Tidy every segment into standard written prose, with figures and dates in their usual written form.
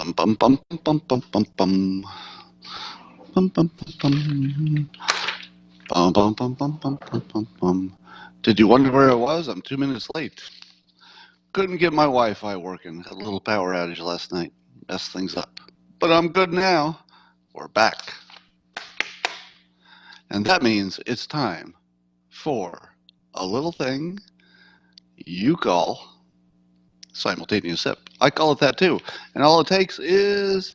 Bum bum bum bum bum bum bum. Bum bum bum bum bum bum bum bum bum bum bum. Did you wonder where I was? I'm 2 minutes late. Couldn't get my Wi-Fi working. Had a little power outage last night. Messed things up. But I'm good now. We're back. And that means it's time for a little thing you call simultaneous sip. I call it that too. And all it takes is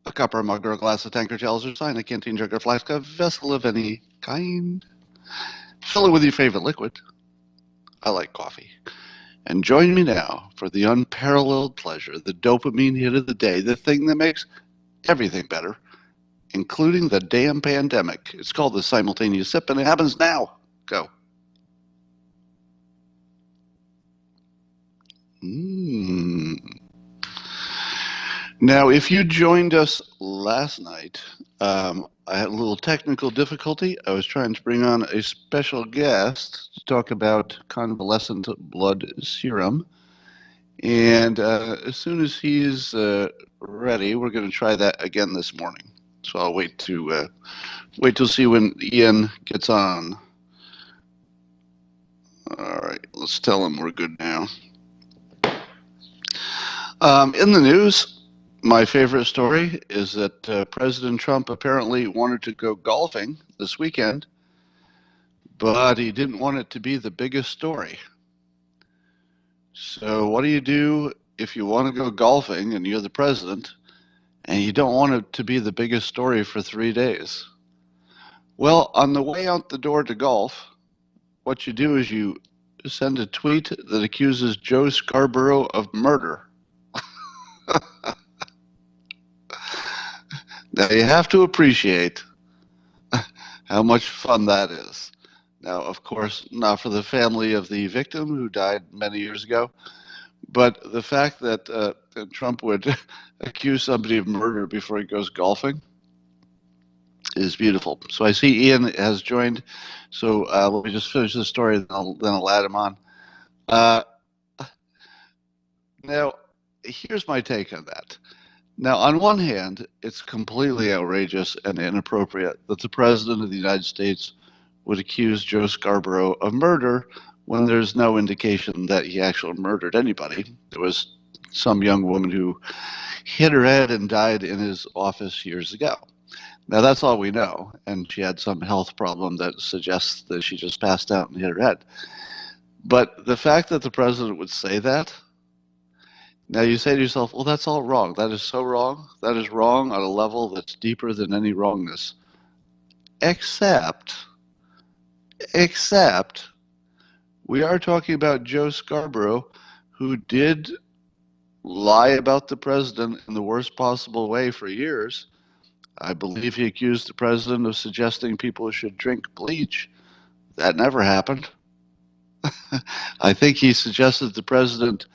a cup or a mug or a glass, a tankard, chalice or stein, a canteen, jug or flask, a vessel of any kind. Fill it with your favorite liquid. I like coffee. And join me now for the unparalleled pleasure, the dopamine hit of the day, the thing that makes everything better, including the damn pandemic. It's called the simultaneous sip, and it happens now. Go. Now, if you joined us last night, I had a little technical difficulty. I was trying to bring on a special guest to talk about convalescent blood serum. And as soon as he's ready, we're going to try that again this morning. So I'll wait till see when Ian gets on. All right, let's tell him we're good now. In the news, my favorite story is that President Trump apparently wanted to go golfing this weekend, but he didn't want it to be the biggest story. So what do you do if you want to go golfing and you're the president and you don't want it to be the biggest story for 3 days? Well, on the way out the door to golf, what you do is you send a tweet that accuses Joe Scarborough of murder. Now, you have to appreciate how much fun that is. Now, of course, not for the family of the victim who died many years ago, but the fact that Trump would accuse somebody of murder before he goes golfing is beautiful. So I see Ian has joined. So let me just finish the story, then I'll add him on. Now, here's my take on that. Now, on one hand, it's completely outrageous and inappropriate that the President of the United States would accuse Joe Scarborough of murder when there's no indication that he actually murdered anybody. There was some young woman who hit her head and died in his office years ago. Now, that's all we know, and she had some health problem that suggests that she just passed out and hit her head. But the fact that the President would say that, now you say to yourself, well, that's all wrong. That is so wrong. That is wrong on a level that's deeper than any wrongness. Except, we are talking about Joe Scarborough, who did lie about the president in the worst possible way for years. I believe he accused the president of suggesting people should drink bleach. That never happened. I think he suggested the president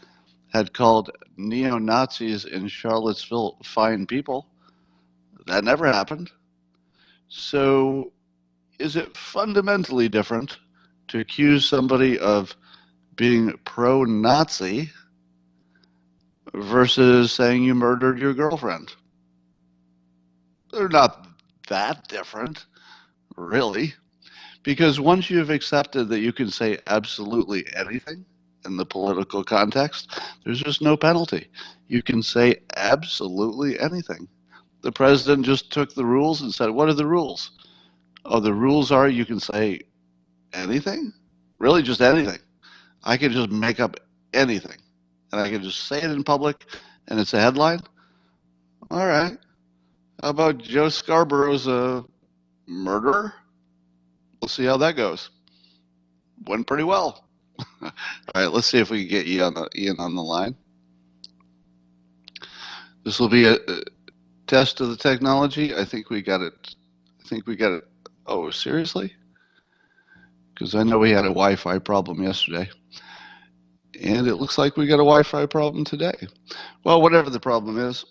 had called neo-Nazis in Charlottesville fine people. That never happened. So is it fundamentally different to accuse somebody of being pro-Nazi versus saying you murdered your girlfriend? They're not that different, really. Because once you've accepted that you can say absolutely anything in the political context, there's just no penalty. You can say absolutely anything. The president just took the rules and said, what are the rules? Oh, the rules are you can say anything? Really, just anything. I can just make up anything. And I can just say it in public, and it's a headline. All right. How about Joe Scarborough's a murderer? We'll see how that goes. Went pretty well. All right, let's see if we can get Ian on the line. This will be a test of the technology. I think we got it. Oh, seriously? Because I know we had a Wi-Fi problem yesterday. And it looks like we got a Wi-Fi problem today. Well, whatever the problem is,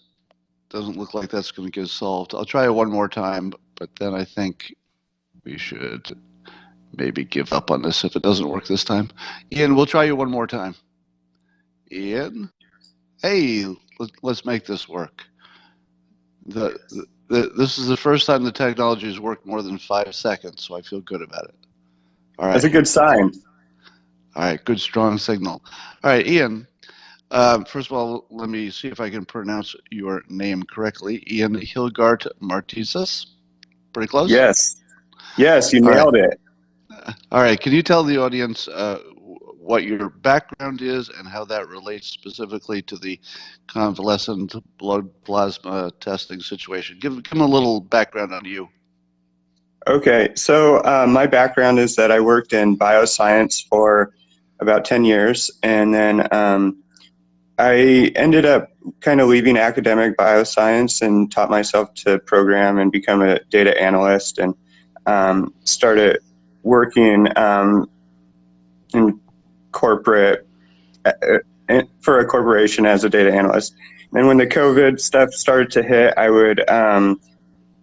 doesn't look like that's going to get solved. I'll try it one more time, but then I think we should maybe give up on this if it doesn't work this time. Ian, we'll try you one more time. Ian? hey, let's make this work. This is the first time the technology has worked more than 5 seconds, so I feel good about it. All That's right. a good sign. All right. Good, strong signal. All right, Ian. First of all, let me see if I can pronounce your name correctly. Ian Hilgart-Martiszus. Pretty close? Yes. Yes, you All right. nailed it. All right. Can you tell the audience what your background is and how that relates specifically to the convalescent blood plasma testing situation? Give them a little background on you. Okay, so my background is that I worked in bioscience for about 10 years, and then I ended up kind of leaving academic bioscience and taught myself to program and become a data analyst, and started working in corporate for a corporation as a data analyst. And when the COVID stuff started to hit, I would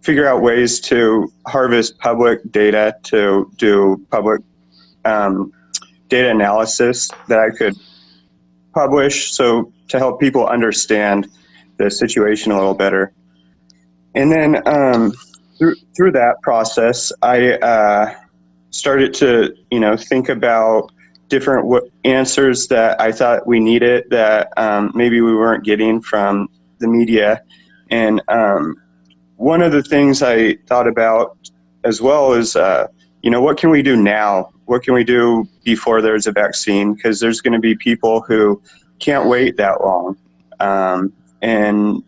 figure out ways to harvest public data to do public data analysis that I could publish, so to help people understand the situation a little better. And then through that process, I started to think about different answers that I thought we needed that maybe we weren't getting from the media. And one of the things I thought about as well is, what can we do now? What can we do before there's a vaccine? Because there's going to be people who can't wait that long. And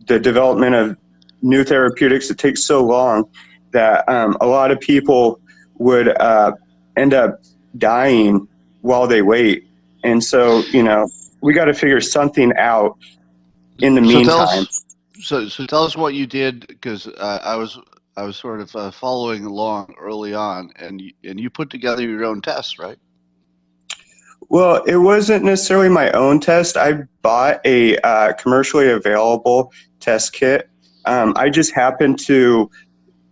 the development of new therapeutics, it takes so long that a lot of people would end up dying while they wait. And so, we got to figure something out in the meantime. So tell us what you did, because I was sort of following along early on, and you put together your own tests, right? Well, it wasn't necessarily my own test. I bought a commercially available test kit. I just happened to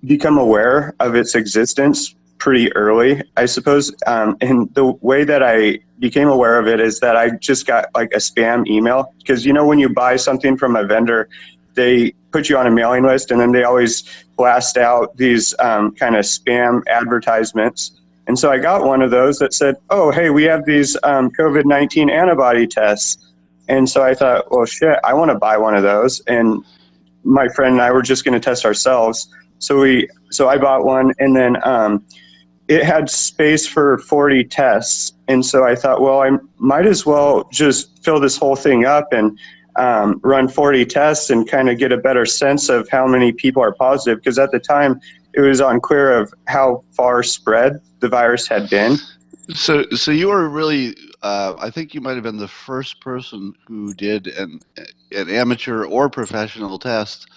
become aware of its existence pretty early, I suppose. And the way that I became aware of it is that I just got like a spam email, because when you buy something from a vendor, they put you on a mailing list, and then they always blast out these kind of spam advertisements. And so I got one of those that said, oh, hey, we have these COVID-19 antibody tests. And so I thought, well, shit, I want to buy one of those. And my friend and I were just going to test ourselves. So I bought one, and then it had space for 40 tests. And so I thought, well, I might as well just fill this whole thing up and run 40 tests and kind of get a better sense of how many people are positive. Because at the time, it was unclear of how far spread the virus had been. So you were really, I think you might have been the first person who did an amateur or professional test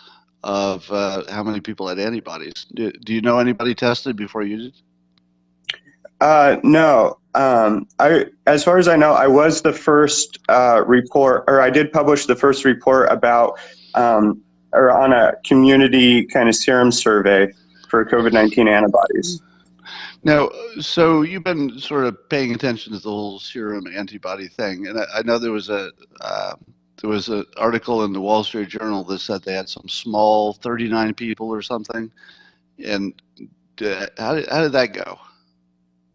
of how many people had antibodies. Do you know anybody tested before you did? No. As far as I know, I was the first report, or I did publish the first report about, or on a community kind of serum survey for COVID-19 antibodies. Now, so you've been sort of paying attention to the whole serum antibody thing, and I know there was an article in the Wall Street Journal that said they had some small 39 people or something, and how did that go?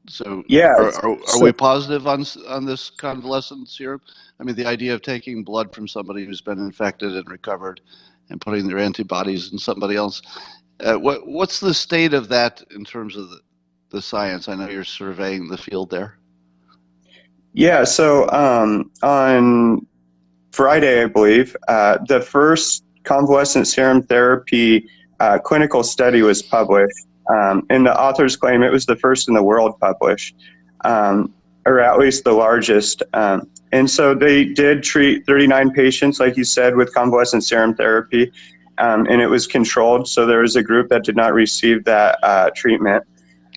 So yeah, are we positive on this convalescent serum? I mean, the idea of taking blood from somebody who's been infected and recovered and putting their antibodies in somebody else. What's the state of that in terms of the science? I know you're surveying the field there. Yeah, so on Friday, I believe, the first convalescent serum therapy clinical study was published. And the authors claim it was the first in the world published, or at least the largest. And so they did treat 39 patients, like you said, with convalescent serum therapy, and it was controlled. So there was a group that did not receive that treatment.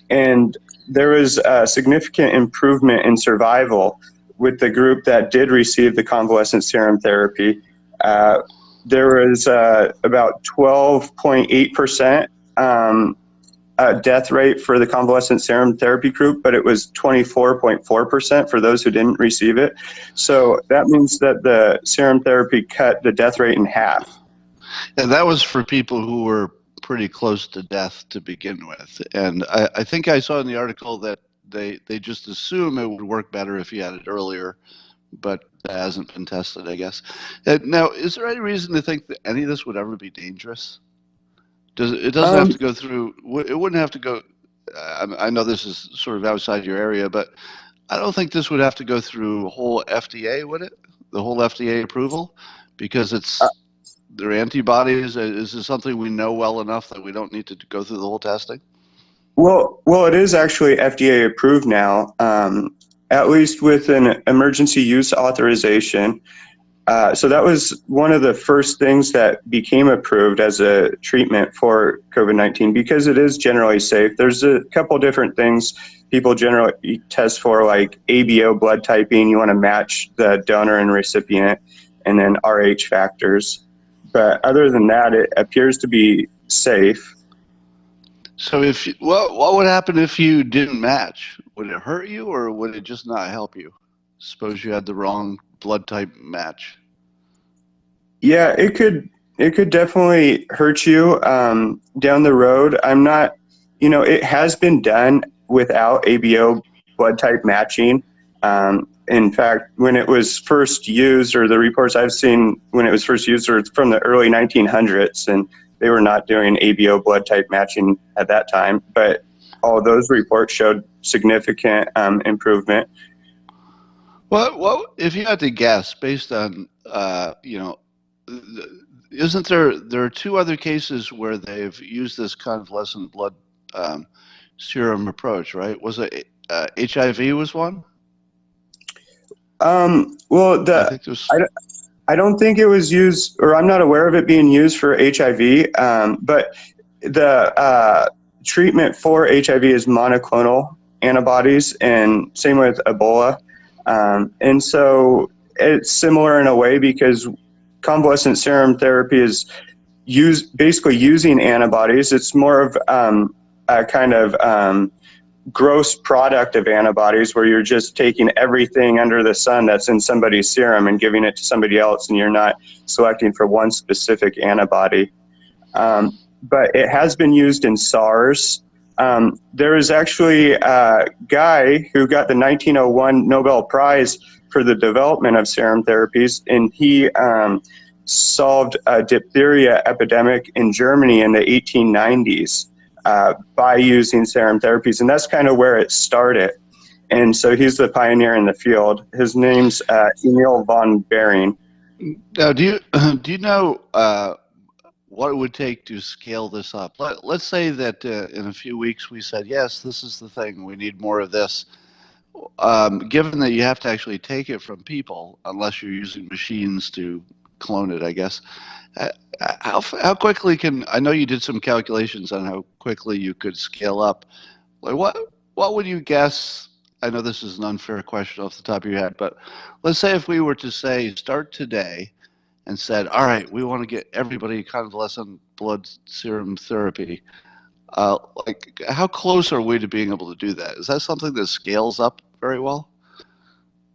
And there was a significant improvement in survival with the group that did receive the convalescent serum therapy. There was about 12.8% death rate for the convalescent serum therapy group, but it was 24.4% for those who didn't receive it. So that means that the serum therapy cut the death rate in half. And that was for people who were pretty close to death to begin with. And I think I saw in the article that they just assume it would work better if you had it earlier, but that hasn't been tested, I guess. Now, is there any reason to think that any of this would ever be dangerous? It doesn't have to go through, it wouldn't have to go, I know this is sort of outside your area, but I don't think this would have to go through whole FDA, would it? The whole FDA approval? Because it's their antibodies. Is this something we know well enough that we don't need to go through the whole testing? Well, it is actually FDA approved now, at least with an emergency use authorization. So that was one of the first things that became approved as a treatment for COVID-19 because it is generally safe. There's a couple different things people generally test for, like ABO blood typing. You want to match the donor and recipient, and then RH factors. But other than that, it appears to be safe. So what would happen if you didn't match? Would it hurt you, or would it just not help you? Suppose you had the wrong blood type match. Yeah, it could definitely hurt you down the road. I'm not, it has been done without ABO blood type matching. In fact, when it was first used, or the reports I've seen when it was first used, were from the early 1900s, and they were not doing ABO blood type matching at that time. But all those reports showed significant improvement. Well, if you had to guess, based on isn't there are two other cases where they've used this convalescent blood serum approach, right? Was it HIV was one? Well, I think there's. I don't think it was used, or I'm not aware of it being used for HIV. But the treatment for HIV is monoclonal antibodies, and same with Ebola. And so it's similar in a way because convalescent serum therapy is basically using antibodies. It's more of a kind of gross product of antibodies where you're just taking everything under the sun that's in somebody's serum and giving it to somebody else, and you're not selecting for one specific antibody. But it has been used in SARS. There is actually a guy who got the 1901 Nobel Prize for the development of serum therapies, and he solved a diphtheria epidemic in Germany in the 1890s by using serum therapies, and that's kind of where it started. And so he's the pioneer in the field. His name's Emil von Behring. Now, do you know what it would take to scale this up? Let's say that in a few weeks we said, yes, this is the thing, we need more of this. Given that you have to actually take it from people, unless you're using machines to clone it, I guess, how quickly I know you did some calculations on how quickly you could scale up. Like what would you guess? I know this is an unfair question off the top of your head, but let's say if we were to say start today and said, all right, we want to get everybody convalescent blood serum therapy. Like, how close are we to being able to do that? Is that something that scales up very well?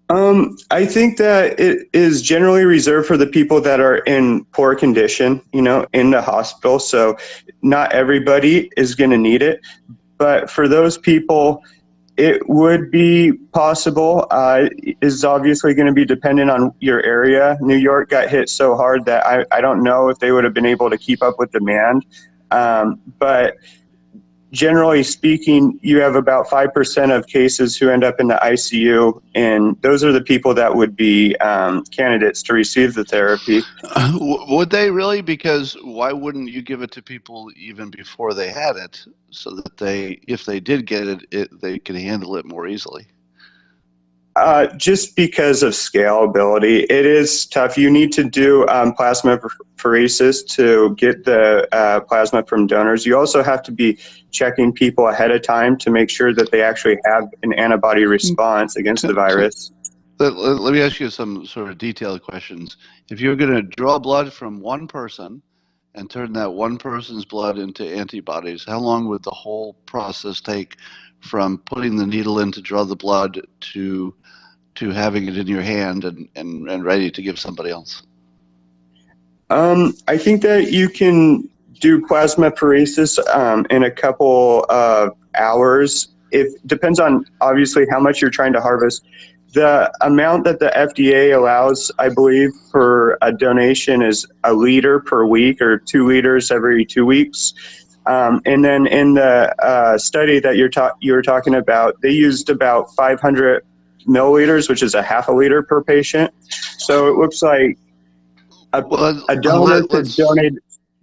I think that it is generally reserved for the people that are in poor condition, in the hospital. So not everybody is going to need it. But for those people, it would be possible. It is obviously going to be dependent on your area. New York got hit so hard that I don't know if they would have been able to keep up with demand. But generally speaking, you have about 5% of cases who end up in the ICU, and those are the people that would be candidates to receive the therapy. Would they really? Because why wouldn't you give it to people even before they had it, so that if they did get it, they can handle it more easily? Just because of scalability, it is tough. You need to do plasmapheresis to get the plasma from donors. You also have to be checking people ahead of time to make sure that they actually have an antibody response against the virus. Let me ask you some sort of detailed questions. If you're going to draw blood from one person and turn that one person's blood into antibodies, how long would the whole process take from putting the needle in to draw the blood to having it in your hand and ready to give somebody else? I think that you can do plasmapheresis in a couple of hours. It depends on obviously how much you're trying to harvest. The amount that the FDA allows, I believe, for a donation is 1 liter per week or 2 liters every 2 weeks. And then in the study that you were talking about, they used about 500 milliliters, which is a half a liter per patient. So it looks like a donor could donate.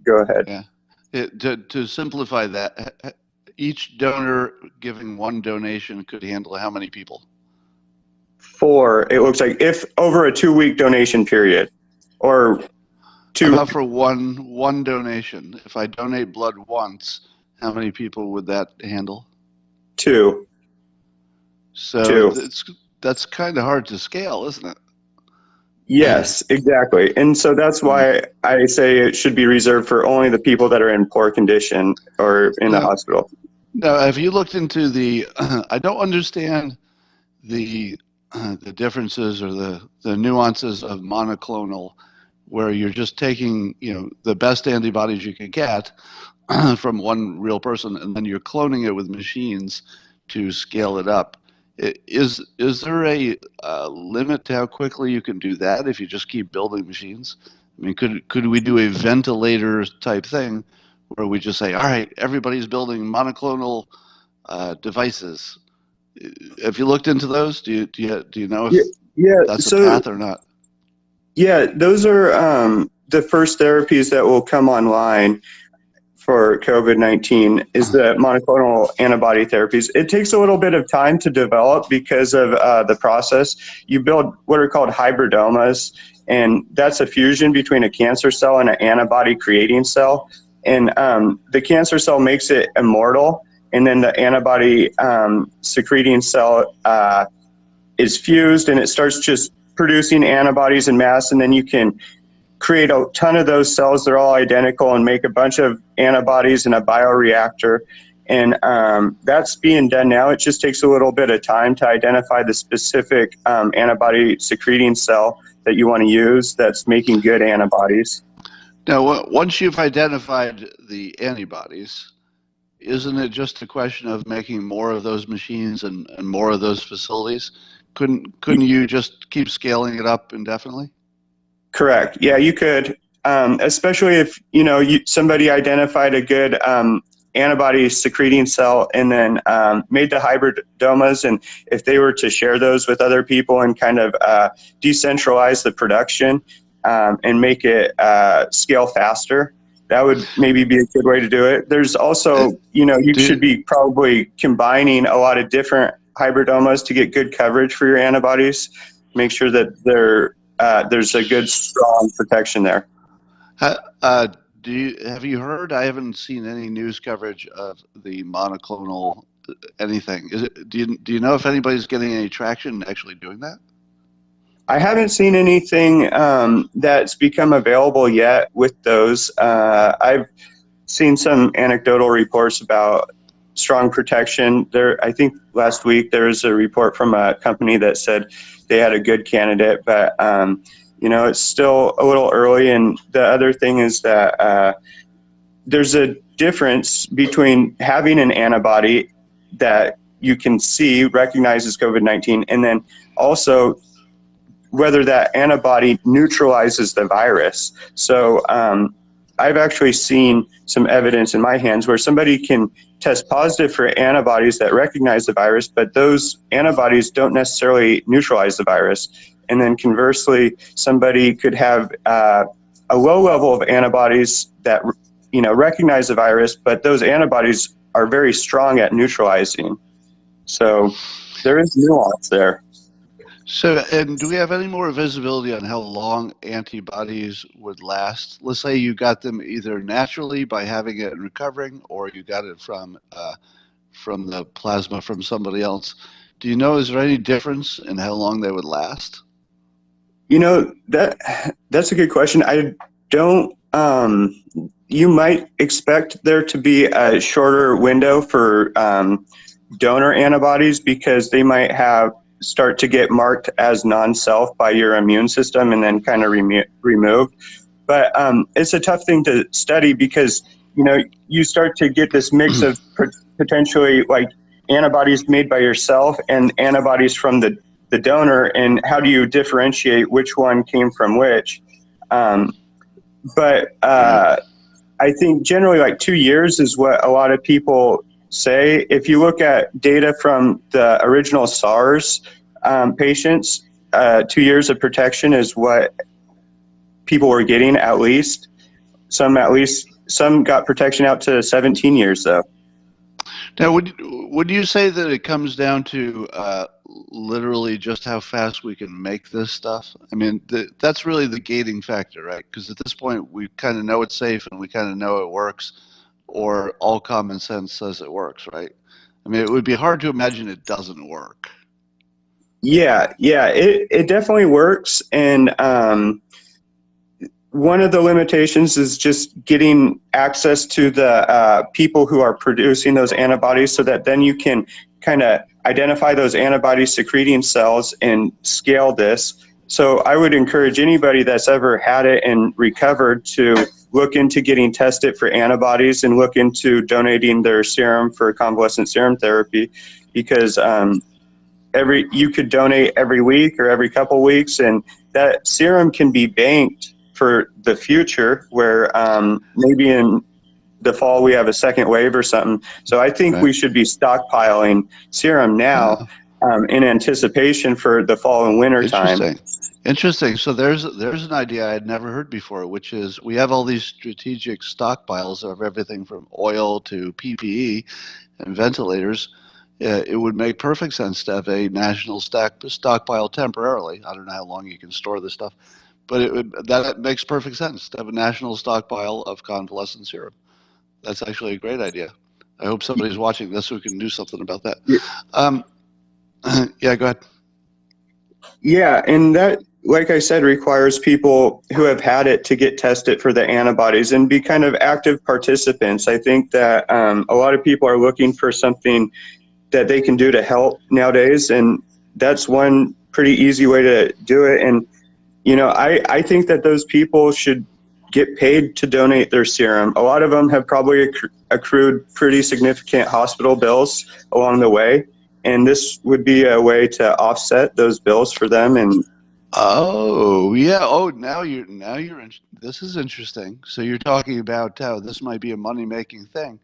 Go ahead. Yeah. To simplify that, each donor giving one donation could handle how many people? 4, it looks like, if over a 2-week donation period, or 2. How about for one donation? If I donate blood once, how many people would that handle? 2. So that's kind of hard to scale, isn't it? Yes, exactly. And so that's why I say it should be reserved for only the people that are in poor condition or in the hospital. Now, have you looked into the? I don't understand the differences or the nuances of monoclonal, where you're just taking the best antibodies you can get from one real person, and then you're cloning it with machines to scale it up. Is there a limit to how quickly you can do that if you just keep building machines? I mean, could we do a ventilator type thing where we just say, all right, everybody's building monoclonal devices? Have you looked into those? Do you know if that's a path or not? Yeah, those are the first therapies that will come online for COVID-19 is the monoclonal antibody therapies. It takes a little bit of time to develop because of the process. You build what are called hybridomas, and that's a fusion between a cancer cell and an antibody creating cell. And the cancer cell makes it immortal, and then the antibody secreting cell is fused, and it starts just producing antibodies in mass, and then you can create a ton of those cells. They're all identical and make a bunch of antibodies in a bioreactor. And that's being done now. It just takes a little bit of time to identify the specific antibody secreting cell that you want to use that's making good antibodies. Now, once you've identified the antibodies, isn't it just a question of making more of those machines and more of those facilities? Couldn't you just keep scaling it up indefinitely? Correct. Yeah, you could, especially if somebody identified a good antibody secreting cell and then made the hybridomas, and if they were to share those with other people and kind of decentralize the production and make it scale faster, that would maybe be a good way to do it. There's also, you should be probably combining a lot of different hybridomas to get good coverage for your antibodies. Make sure that there's a good, strong protection there. Have you heard? I haven't seen any news coverage of the monoclonal anything. Do you know if anybody's getting any traction actually doing that? I haven't seen anything that's become available yet with those. I've seen some anecdotal reports about strong protection. I think last week there was a report from a company that said they had a good candidate, but it's still a little early. And the other thing is that there's a difference between having an antibody that you can see recognizes COVID-19, and then also whether that antibody neutralizes the virus. So I've actually seen some evidence in my hands where somebody can test positive for antibodies that recognize the virus, but those antibodies don't necessarily neutralize the virus. And then conversely, somebody could have a low level of antibodies that recognize the virus, but those antibodies are very strong at neutralizing. So there is nuance there. So, and do we have any more visibility on how long antibodies would last? Let's say you got them either naturally by having it and recovering, or you got it from the plasma from somebody else. Do you know, is there any difference in how long they would last? That's a good question. I don't. you might expect there to be a shorter window for donor antibodies because they might start to get marked as non-self by your immune system and then kind of removed. But it's a tough thing to study because, you start to get this mix of potentially like antibodies made by yourself and antibodies from the donor, and how do you differentiate which one came from which? But I think generally like 2 years is what a lot of people say. If you look at data from the original SARS patients, 2 years of protection is what people were getting at least. Some got protection out to 17 years though. Now, would you say that it comes down to literally just how fast we can make this stuff? I mean, that's really the gating factor, right? Because at this point, we kind of know it's safe and we kind of know it works, or all common sense says it works, right? I mean, it would be hard to imagine it doesn't work. Yeah, it definitely works. And one of the limitations is just getting access to the people who are producing those antibodies so that then you can kind of identify those antibody secreting cells and scale this. So I would encourage anybody that's ever had it and recovered to look into getting tested for antibodies and look into donating their serum for convalescent serum therapy, because you could donate every week or every couple weeks, and that serum can be banked for the future where maybe in the fall we have a second wave or something. So I think we should be stockpiling serum now in anticipation for the fall and winter time. Interesting. So there's an idea I had never heard before, which is we have all these strategic stockpiles of everything from oil to PPE and ventilators. It would make perfect sense to have a national stockpile temporarily. I don't know how long you can store this stuff, but that makes perfect sense to have a national stockpile of convalescent serum. That's actually a great idea. I hope somebody's watching this who can do something about that. Yeah, go ahead. Yeah, and that, like I said, requires people who have had it to get tested for the antibodies and be kind of active participants. I think that a lot of people are looking for something that they can do to help nowadays, and that's one pretty easy way to do it. And I think that those people should get paid to donate their serum. A lot of them have probably accrued pretty significant hospital bills along the way, and this would be a way to offset those bills for them. And this is interesting. So you're talking about how this might be a money-making thing.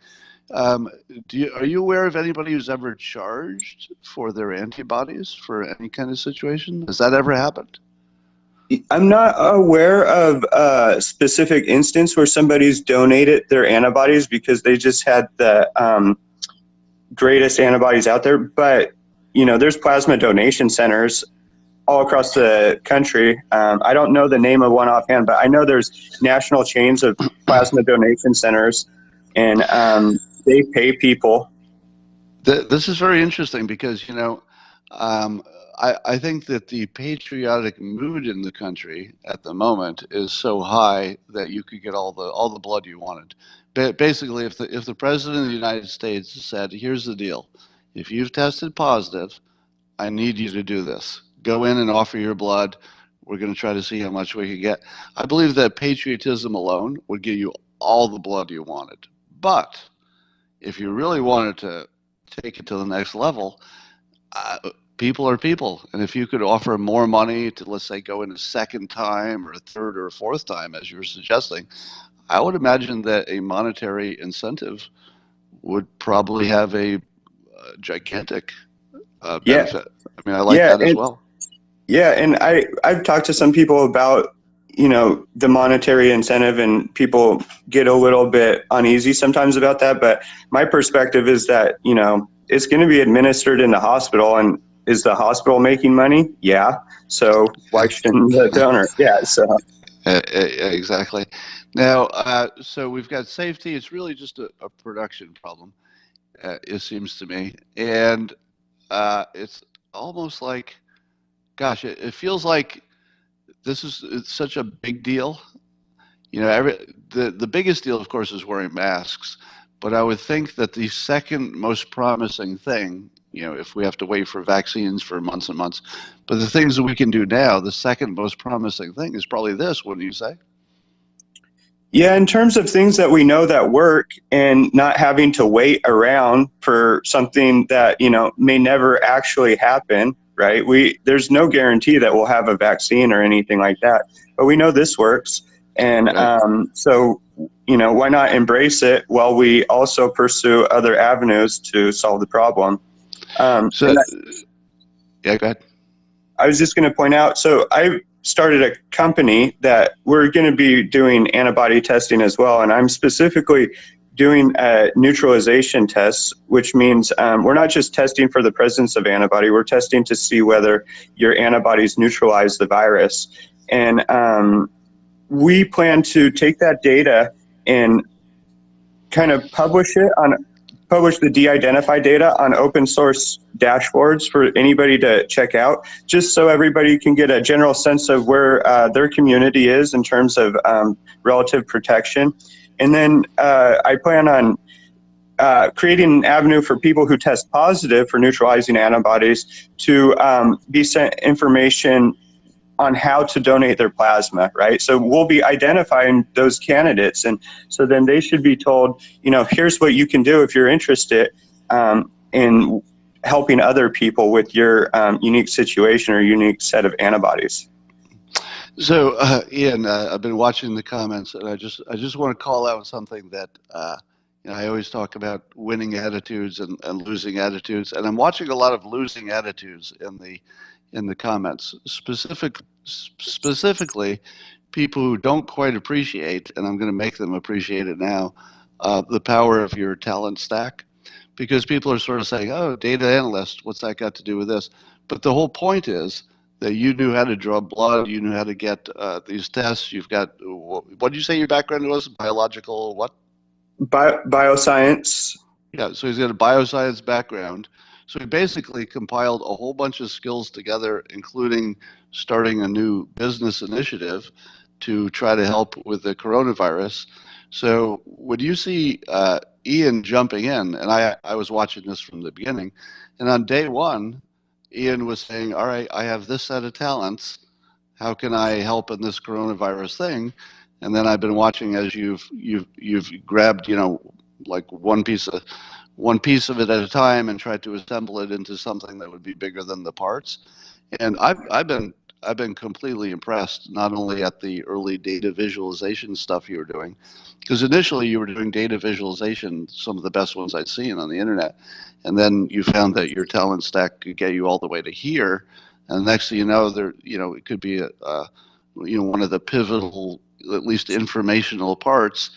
Are you aware of anybody who's ever charged for their antibodies for any kind of situation? Has that ever happened? I'm not aware of a specific instance where somebody's donated their antibodies because they just had the greatest antibodies out there. But, there's plasma donation centers all across the country. I don't know the name of one offhand, but I know there's national chains of plasma donation centers, and they pay people. This is very interesting because, I think that the patriotic mood in the country at the moment is so high that you could get all the blood you wanted. Basically, if the president of the United States said, "Here's the deal: if you've tested positive, I need you to do this. Go in and offer your blood. We're going to try to see how much we can get." I believe that patriotism alone would give you all the blood you wanted. But if you really wanted to take it to the next level, people are people. And if you could offer more money to, let's say, go in a second time or a third or a fourth time, as you were suggesting, I would imagine that a monetary incentive would probably have a gigantic benefit. I mean, I like that as well. Yeah, and I've talked to some people about, the monetary incentive, and people get a little bit uneasy sometimes about that. But my perspective is that, it's going to be administered in the hospital, and is the hospital making money? Yeah. So why shouldn't the donor? Yeah. So exactly. Now, so we've got safety. It's really just a production problem, it seems to me, and it's almost like, gosh, it feels like it's such a big deal. You know, the biggest deal, of course, is wearing masks. But I would think that the second most promising thing, you know, if we have to wait for vaccines for months and months, but the things that we can do now, the second most promising thing is probably this, wouldn't you say? Yeah, in terms of things that we know that work and not having to wait around for something that, you know, may never actually happen, right? There's no guarantee that we'll have a vaccine or anything like that, but we know this works. And Right. so, you know, why not embrace it while we also pursue other avenues to solve the problem? So, yeah, go ahead. I was just going to point out, so I started a company that we're going to be doing antibody testing as well, and I'm specifically doing neutralization tests, which means we're not just testing for the presence of antibody, we're testing to see whether your antibodies neutralize the virus. And we plan to take that data and kind of publish the de-identified data on open source dashboards for anybody to check out, just so everybody can get a general sense of where their community is in terms of relative protection. And then I plan on creating an avenue for people who test positive for neutralizing antibodies to be sent information on how to donate their plasma, right? So we'll be identifying those candidates, and so then they should be told, you know, here's what you can do if you're interested in helping other people with your unique situation or unique set of antibodies. So, Ian, I've been watching the comments, and I just want to call out something that you know, I always talk about winning attitudes and losing attitudes, and I'm watching a lot of losing attitudes in the comments, specifically people who don't quite appreciate, and I'm going to make them appreciate it now, the power of your talent stack, because people are sort of saying, "Oh, data analyst, what's that got to do with this?" But the whole point is that you knew how to draw blood, you knew how to get these tests. You've got, what did you say your background was? Biological what? Bioscience. Yeah, so he's got a bioscience background. So he basically compiled a whole bunch of skills together, including starting a new business initiative to try to help with the coronavirus. So when you see Ian jumping in, and I was watching this from the beginning, and on day one, Ian was saying, "All right, I have this set of talents. How can I help in this coronavirus thing?" And then I've been watching as you've grabbed, you know, like one piece of it at a time and tried to assemble it into something that would be bigger than the parts. And I've been completely impressed, not only at the early data visualization stuff you were doing, because initially you were doing data visualization, some of the best ones I'd seen on the internet, and then you found that your talent stack could get you all the way to here, and next thing you know, it could be one of the pivotal, at least informational parts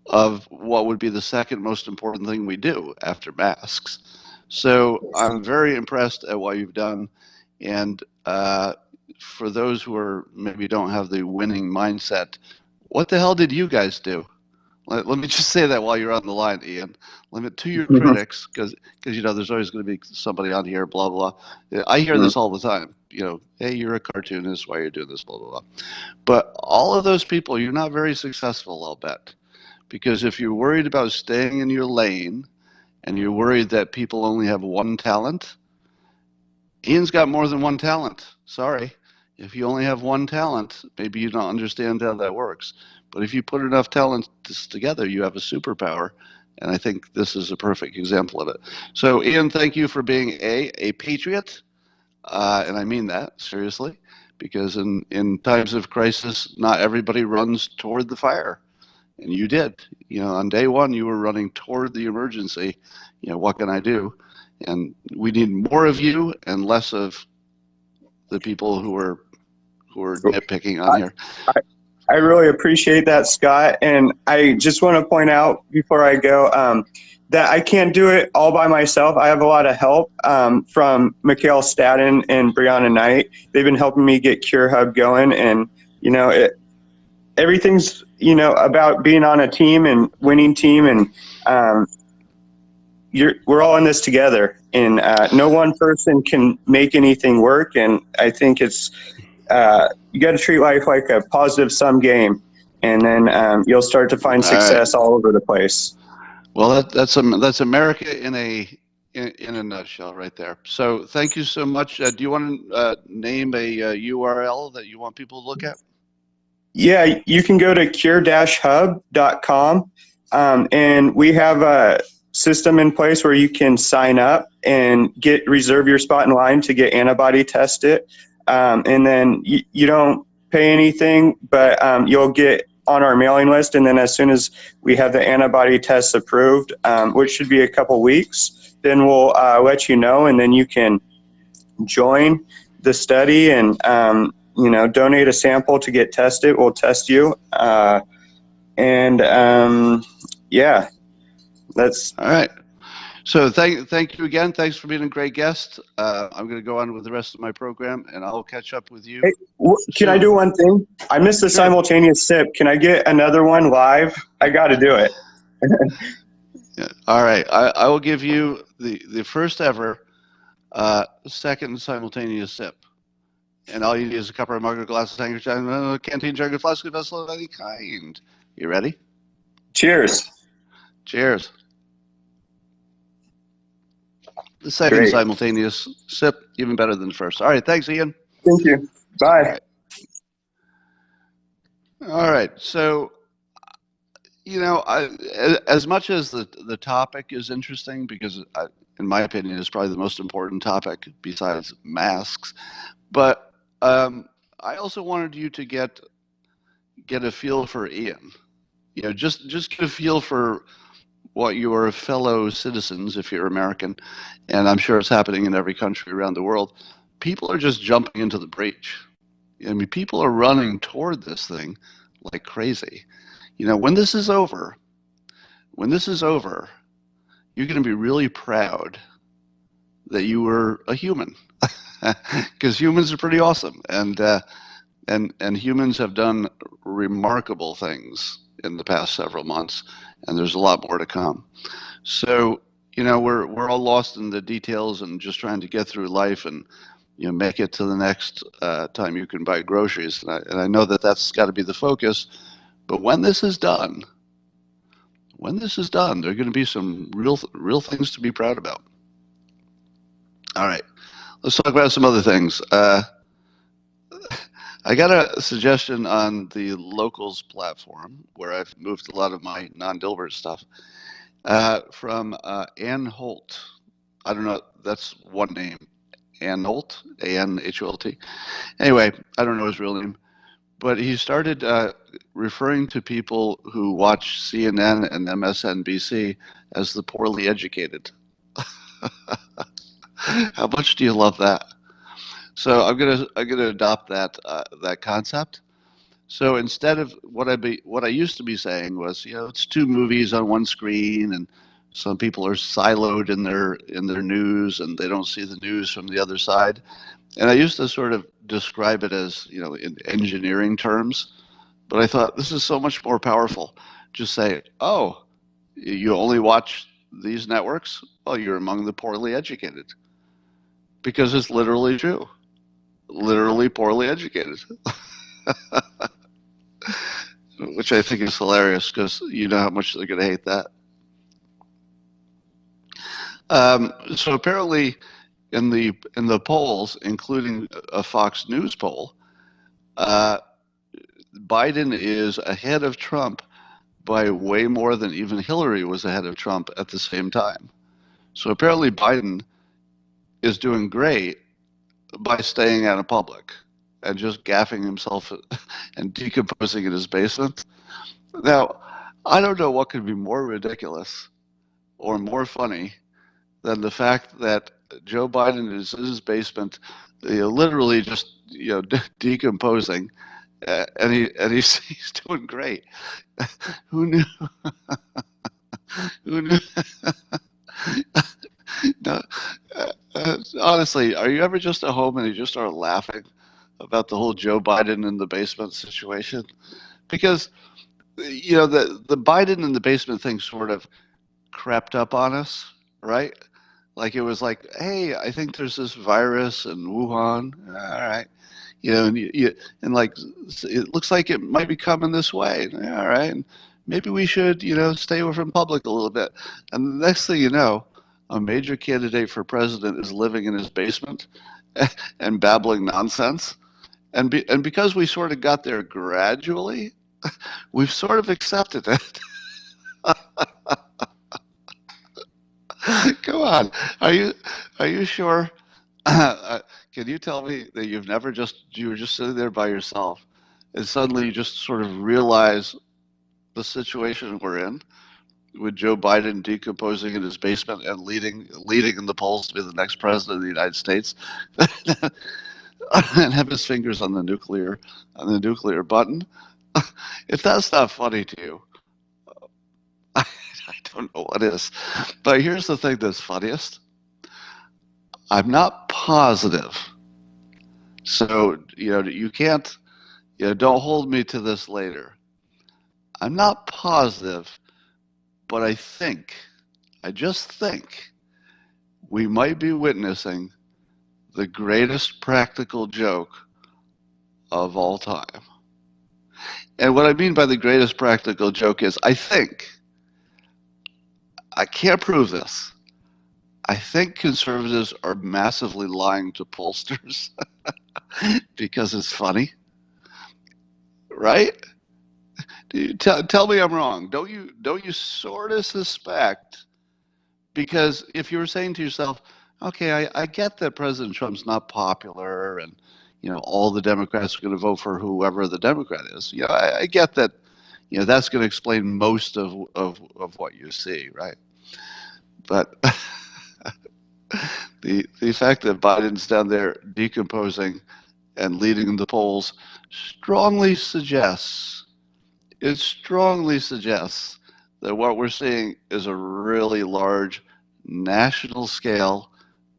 of what would be the second most important thing we do after masks. So I'm very impressed at what you've done, and for those who are maybe don't have the winning mindset, what the hell did you guys do? Let me just say that while you're on the line, Ian. Limit to your critics, because you know there's always going to be somebody on here, blah blah. I hear this all the time. You know, hey, you're a cartoonist. Why you're doing this, blah blah blah. But all of those people, you're not very successful, I'll bet. Because if you're worried about staying in your lane and you're worried that people only have one talent, Ian's got more than one talent. Sorry. If you only have one talent, maybe you don't understand how that works. But if you put enough talents together, you have a superpower. And I think this is a perfect example of it. So, Ian, thank you for being a patriot. And I mean that seriously, because in times of crisis, not everybody runs toward the fire. And you did. You know, on day one, you were running toward the emergency. You know, what can I do? And we need more of you and less of the people who are nitpicking on here. I really appreciate that, Scott. And I just want to point out before I go that I can't do it all by myself. I have a lot of help from Mikhail Staden and Brianna Knight. They've been helping me get Cure Hub going. And, you know, everything's, you know, about being on a team and winning team. And we're all in this together. And no one person can make anything work. And I think it's, you got to treat life like a positive sum game. and then you'll start to find success all over the place. Well, that's America in a nutshell, right there. So, thank you so much. Do you want to name a URL that you want people to look at? Yeah, you can go to cure-hub.com, and we have a system in place where you can sign up and reserve your spot in line to get antibody tested, and then you don't pay anything, but you'll get on our mailing list, and then as soon as we have the antibody tests approved, which should be a couple weeks, then we'll let you know, and then you can join the study and donate a sample to get tested. We'll test you, yeah, that's all right. So thank you again. Thanks for being a great guest. I'm going to go on with the rest of my program, and I'll catch up with you. Hey, can I do one thing? I missed the simultaneous sip. Can I get another one live? I got to do it. Yeah. All right. I will give you the first ever second simultaneous sip. And all you need is a cup or a mug or glass, handkerchief, a canteen, jug, a flask, a vessel of any kind. You ready? Cheers. Cheers. The second simultaneous sip, even better than the first. All right. Thanks, Ian. Thank you. Bye. All right. So, as much as the topic is interesting, because in my opinion, it's probably the most important topic besides masks, but I also wanted you to get a feel for Ian. Just get a feel for what your fellow citizens, if you're American, and I'm sure it's happening in every country around the world, people are just jumping into the breach. I mean, people are running toward this thing like crazy. When this is over, you're going to be really proud that you were a human, because humans are pretty awesome, and humans have done remarkable things in the past several months, and there's a lot more to come. So, we're all lost in the details and just trying to get through life and make it to the next time you can buy groceries. And I know that that's got to be the focus. But when this is done, there are going to be some real things to be proud about. All right, let's talk about some other things. I got a suggestion on the Locals platform, where I've moved a lot of my non-Dilbert stuff, from Ann Holt. I don't know, that's one name. Ann Holt, A-N-H-O-L-T. Anyway, I don't know his real name. But he started referring to people who watch CNN and MSNBC as the poorly educated. How much do you love that? So I'm gonna adopt that concept. So instead of what I used to be saying was, it's two movies on one screen, and some people are siloed in their news, and they don't see the news from the other side. And I used to sort of describe it as, in engineering terms, but I thought this is so much more powerful. Just say, oh, you only watch these networks? Well, you're among the poorly educated. Because it's literally true. Literally poorly educated. Which I think is hilarious, because you know how much they're going to hate that. So apparently, in the polls, including a Fox News poll, Biden is ahead of Trump by way more than even Hillary was ahead of Trump at the same time. So apparently Biden is doing great by staying out of public and just gaffing himself and decomposing in his basement. Now, I don't know what could be more ridiculous or more funny than the fact that Joe Biden is in his basement, literally just decomposing, and he's doing great. Who knew? Who knew? No, honestly, are you ever just at home and you just start laughing about the whole Joe Biden in the basement situation? Because the Biden in the basement thing sort of crept up on us, right? Like it was like, hey, I think there's this virus in Wuhan. All right. and like it looks like it might be coming this way. All right, and maybe we should, stay away from public a little bit. And the next thing you know, a major candidate for president is living in his basement and babbling nonsense. And because we sort of got there gradually, we've sort of accepted it. Come on, are you sure? Can you tell me that you were just sitting there by yourself, and suddenly you just sort of realize the situation we're in, with Joe Biden decomposing in his basement and leading in the polls to be the next president of the United States, and have his fingers on the nuclear button? If that's not funny to you, I don't know what is. But here's the thing that's funniest. I'm not positive. So, you can't, don't hold me to this later. I'm not positive, but I just think we might be witnessing the greatest practical joke of all time. And what I mean by the greatest practical joke is I can't prove this. I think conservatives are massively lying to pollsters because it's funny, right? Tell me I'm wrong. Don't you sort of suspect? Because if you were saying to yourself, okay, I get that President Trump's not popular, and all the Democrats are going to vote for whoever the Democrat is. I get that. That's going to explain most of what you see, right? But the fact that Biden's down there decomposing and leading the polls strongly suggests that what we're seeing is a really large national scale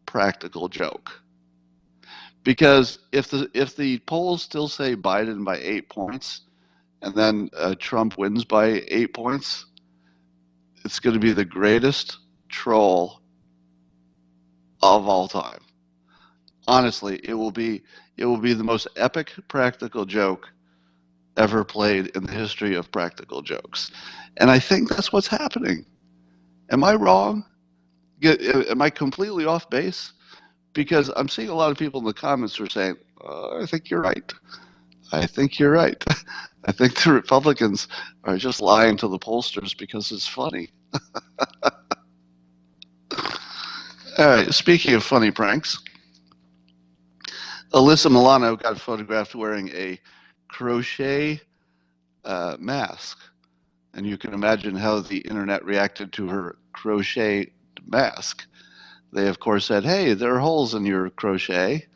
practical joke. Because if the polls still say Biden by 8 points, and then Trump wins by 8 points, it's going to be the greatest troll of all time. Honestly, it will be the most epic practical joke ever played in the history of practical jokes. And I think that's what's happening. Am I wrong? Am I completely off base? Because I'm seeing a lot of people in the comments who are saying, I think you're right. I think you're right. I think the Republicans are just lying to the pollsters because it's funny. All right, speaking of funny pranks, Alyssa Milano got photographed wearing a crochet mask. And you can imagine how the internet reacted to her crochet mask. They, of course, said, hey, there are holes in your crochet.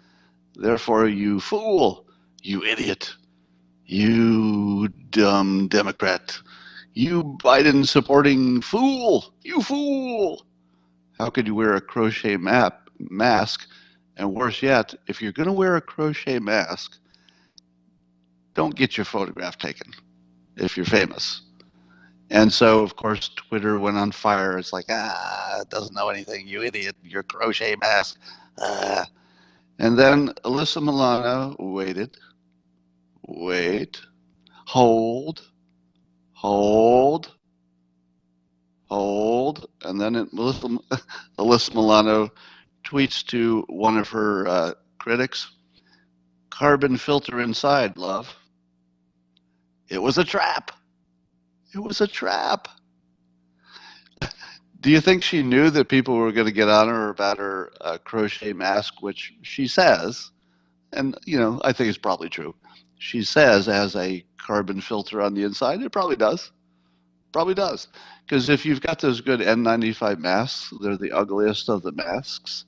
Therefore, you fool, you idiot, you dumb Democrat, you Biden-supporting fool, you fool. How could you wear a crochet mask? And worse yet, if you're going to wear a crochet mask, don't get your photograph taken if you're famous. And so, of course, Twitter went on fire. It's like, it doesn't know anything, you idiot, your crochet mask. And then Alyssa Milano waited, hold, and then Alyssa Milano tweets to one of her critics, carbon filter inside, love. It was a trap. It was a trap. Do you think she knew that people were going to get on her about her crochet mask, which she says, and I think it's probably true, she says has a carbon filter on the inside? It probably does. Probably does. Because if you've got those good N95 masks, they're the ugliest of the masks.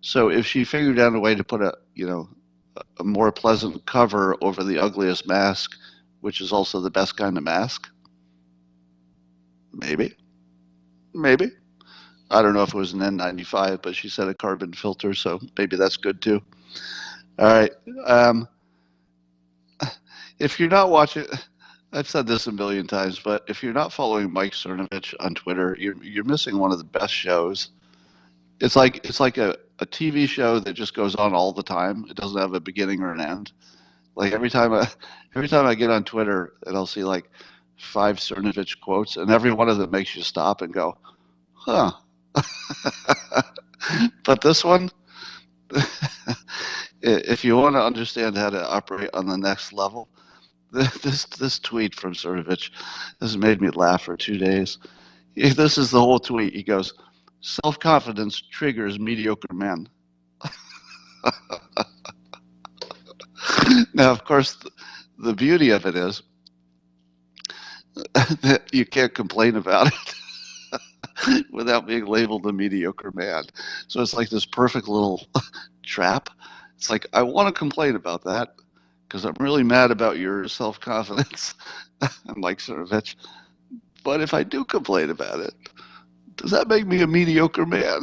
So if she figured out a way to put a more pleasant cover over the ugliest mask, which is also the best kind of mask, maybe. I don't know if it was an N95, but she said a carbon filter, so maybe that's good too. All right. If you're not watching, I've said this a million times, but if you're not following Mike Cernovich on Twitter, you're missing one of the best shows It's like a TV show that just goes on all the time. It doesn't have a beginning or an end. Like every time I get on Twitter and I'll see like 5 Cernovich quotes, and every one of them makes you stop and go, huh. But this one, if you want to understand how to operate on the next level, this tweet from Cernovich has made me laugh for 2 days. This is the whole tweet. He goes, self-confidence triggers mediocre men. Now, of course, the beauty of it is that you can't complain about it without being labeled a mediocre man. So it's like this perfect little trap. It's like, I want to complain about that because I'm really mad about your self-confidence. I'm like Cernovich. But if I do complain about it, does that make me a mediocre man?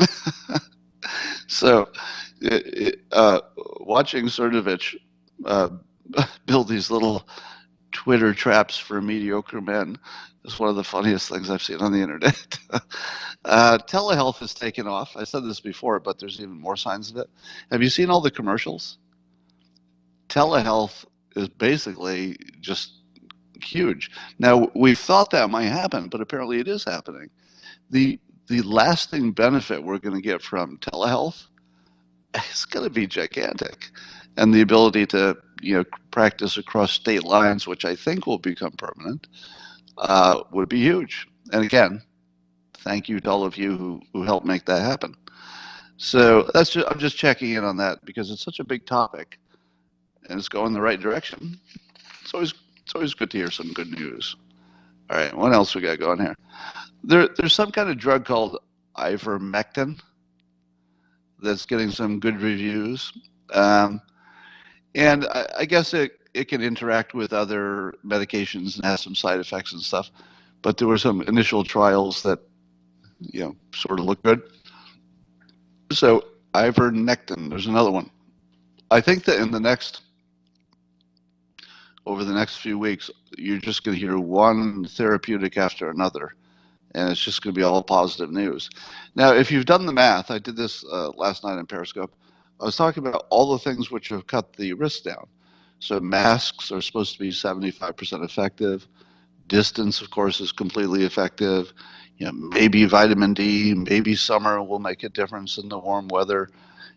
So watching Cernovich build these little Twitter traps for mediocre men is one of the funniest things I've seen on the internet. Telehealth has taken off. I said this before, but there's even more signs of it. Have you seen all the commercials? Telehealth is basically just huge. Now, we thought that might happen, but apparently it is happening. The lasting benefit we're going to get from telehealth is going to be gigantic. And the ability to practice across state lines, which I think will become permanent, would be huge. And again, thank you to all of you who helped make that happen. So I'm just checking in on that because it's such a big topic and it's going the right direction. It's always good to hear some good news. All right, what else we got going here? There's some kind of drug called ivermectin that's getting some good reviews. And I guess it can interact with other medications and has some side effects and stuff. But there were some initial trials that, sort of look good. So ivermectin, there's another one. I think that over the next few weeks, you're just going to hear one therapeutic after another. And it's just going to be all positive news. Now, if you've done the math, I did this last night on Periscope. I was talking about all the things which have cut the risk down. So masks are supposed to be 75% effective. Distance, of course, is completely effective. Maybe vitamin D, maybe summer will make a difference in the warm weather.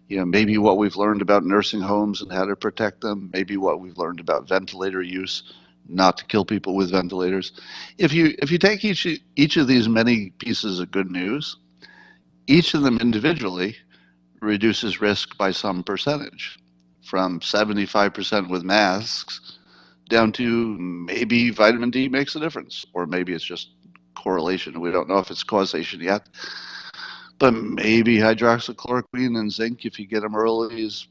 Maybe what we've learned about nursing homes and how to protect them. Maybe what we've learned about ventilator use, not to kill people with ventilators. If you take each of these many pieces of good news, each of them individually reduces risk by some percentage, from 75% with masks down to maybe vitamin D makes a difference, or maybe it's just correlation. We don't know if it's causation yet, but maybe hydroxychloroquine and zinc, if you get them early, is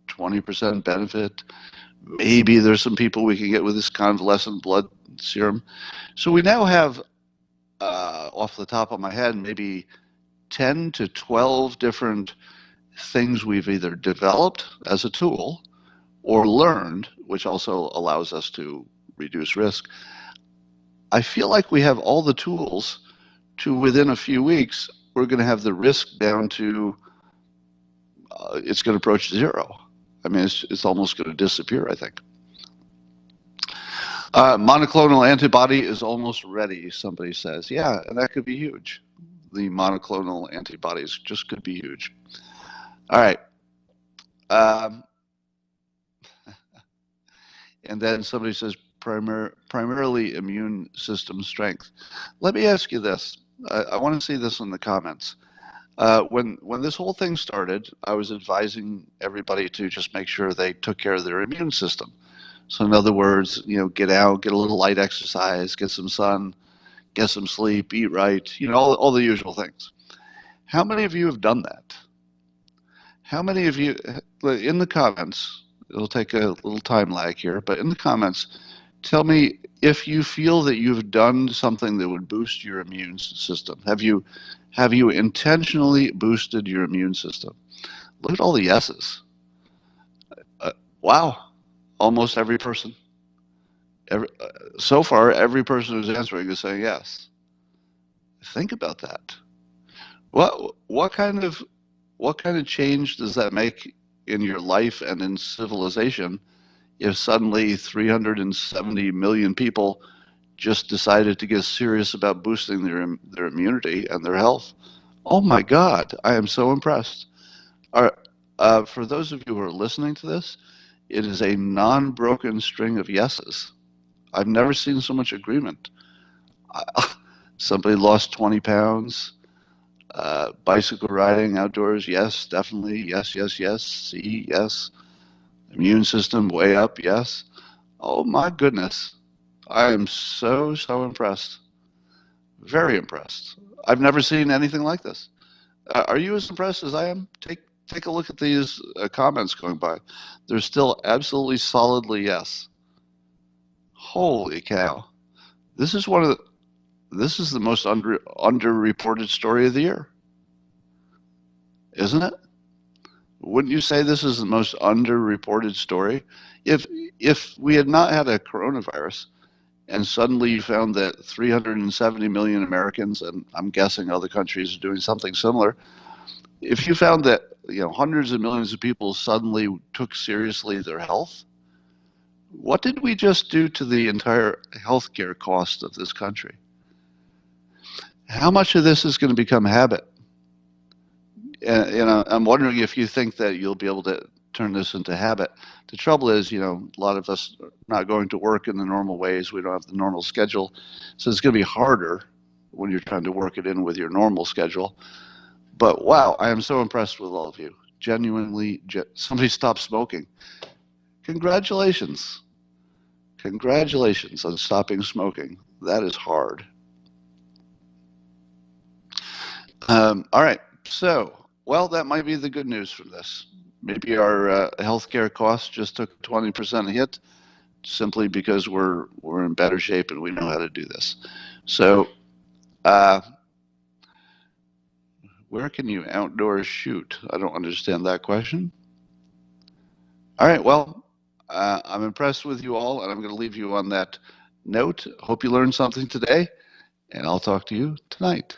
20% benefit. Maybe there's some people we can get with this convalescent blood serum. So we now have, off the top of my head, maybe 10 to 12 different things we've either developed as a tool or learned, which also allows us to reduce risk. I feel like we have all the tools to, within a few weeks, we're going to have the risk down to, it's going to approach zero. I mean, it's almost going to disappear, I think. Monoclonal antibody is almost ready, somebody says. Yeah, and that could be huge. The monoclonal antibodies just could be huge. All right. And then somebody says primarily immune system strength. Let me ask you this. I want to see this in the comments. When this whole thing started, I was advising everybody to just make sure they took care of their immune system. So in other words, get out, get a little light exercise, get some sun, get some sleep, eat right, all the usual things. How many of you have done that? How many of you, in the comments, it'll take a little time lag here, but in the comments, tell me if you feel that you've done something that would boost your immune system. Have you intentionally boosted your immune system? Look at all the yeses. Wow, almost every person. So far, every person who's answering is saying yes. Think about that. What kind of what kind of change does that make in your life and in civilization if suddenly 370 million people just decided to get serious about boosting their immunity and their health? Oh my God, I am so impressed. For those of you who are listening to this, it is a non-broken string of yeses. I've never seen so much agreement. Somebody lost 20 pounds. Bicycle riding outdoors, yes, definitely. Yes, yes, yes. See, yes. Immune system way up, yes. Oh my goodness. I am so, so impressed. Very impressed. I've never seen anything like this. Are you as impressed as I am? Take a look at these comments going by. They're still absolutely solidly yes. Holy cow. This is the most underreported story of the year, isn't it? Wouldn't you say this is the most underreported story? If we had not had a coronavirus and suddenly you found that 370 million Americans, and I'm guessing other countries are doing something similar, if you found that hundreds of millions of people suddenly took seriously their health, what did we just do to the entire healthcare cost of this country? How much of this is going to become habit? I'm wondering if you think that you'll be able to turn this into habit. The trouble is, a lot of us are not going to work in the normal ways. We don't have the normal schedule. So it's going to be harder when you're trying to work it in with your normal schedule. But wow, I am so impressed with all of you. Genuinely, somebody stopped smoking. Congratulations. Congratulations on stopping smoking. That is hard. All right. So, well, that might be the good news from this. Maybe our healthcare costs just took 20% hit simply because we're in better shape and we know how to do this. So, where can you outdoors shoot? I don't understand that question. All right. Well, I'm impressed with you all, and I'm going to leave you on that note. Hope you learned something today, and I'll talk to you tonight.